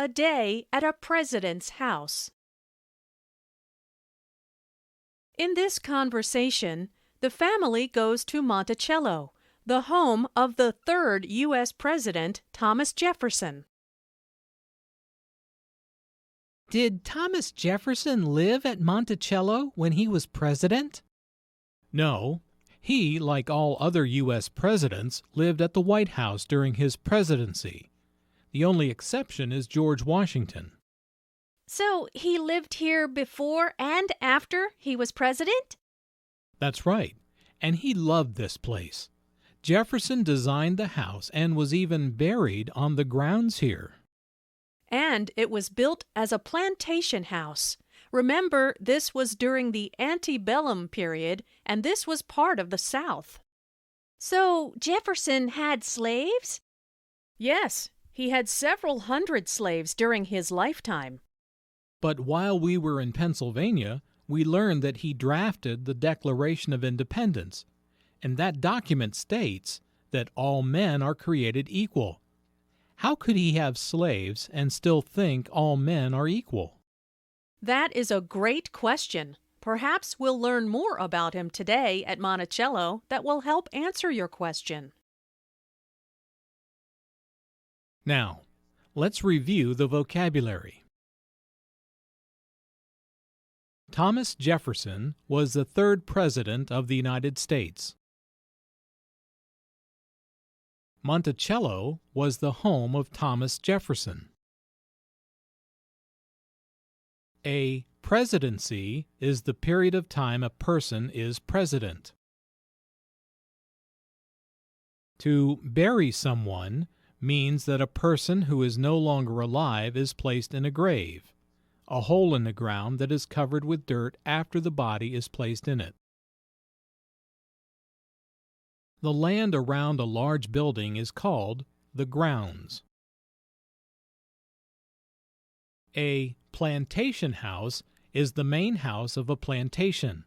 a day at a president's house. In this conversation, the family goes to Monticello, the home of the third U.S. President, Thomas Jefferson. Did Thomas Jefferson live at Monticello when he was president? No. He, like all other U.S. presidents, lived at the White House during his presidency. The only exception is George Washington. So he lived here before and after he was president? That's right, and he loved this place. Jefferson designed the house and was even buried on the grounds here. And it was built as a plantation house. Remember, this was during the antebellum period, and this was part of the South. So Jefferson had slaves? Yes, he had several hundred slaves during his lifetime. But while we were in Pennsylvania, we learned that he drafted the Declaration of Independence, and that document states that all men are created equal. How could he have slaves and still think all men are equal? That is a great question. Perhaps we'll learn more about him today at Monticello that will help answer your question. Now, let's review the vocabulary. Thomas Jefferson was the third President of the United States. Monticello was the home of Thomas Jefferson. A presidency is the period of time a person is president. To bury someone means that a person who is no longer alive is placed in a grave, a hole in the ground that is covered with dirt after the body is placed in it. The land around a large building is called the grounds. A plantation house is the main house of a plantation.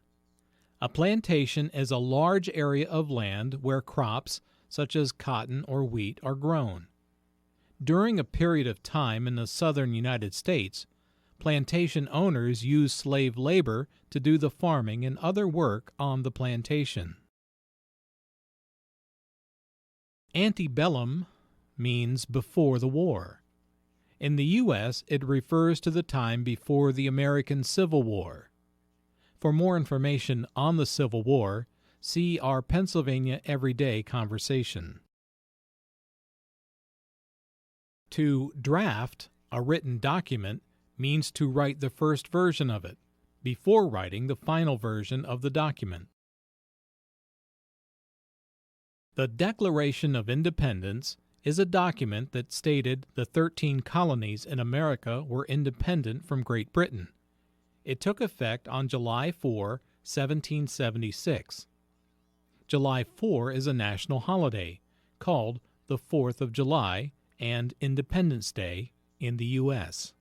A plantation is a large area of land where crops, such as cotton or wheat, are grown. During a period of time in the southern United States, plantation owners used slave labor to do the farming and other work on the plantation. Antebellum means before the war. In the U.S., it refers to the time before the American Civil War. For more information on the Civil War, see our Pennsylvania Everyday Conversation. To draft a written document means to write the first version of it before writing the final version of the document. The Declaration of Independence is a document that stated the 13 colonies in America were independent from Great Britain. It took effect on July 4, 1776. July 4 is a national holiday called the 4th of July and Independence Day in the U.S.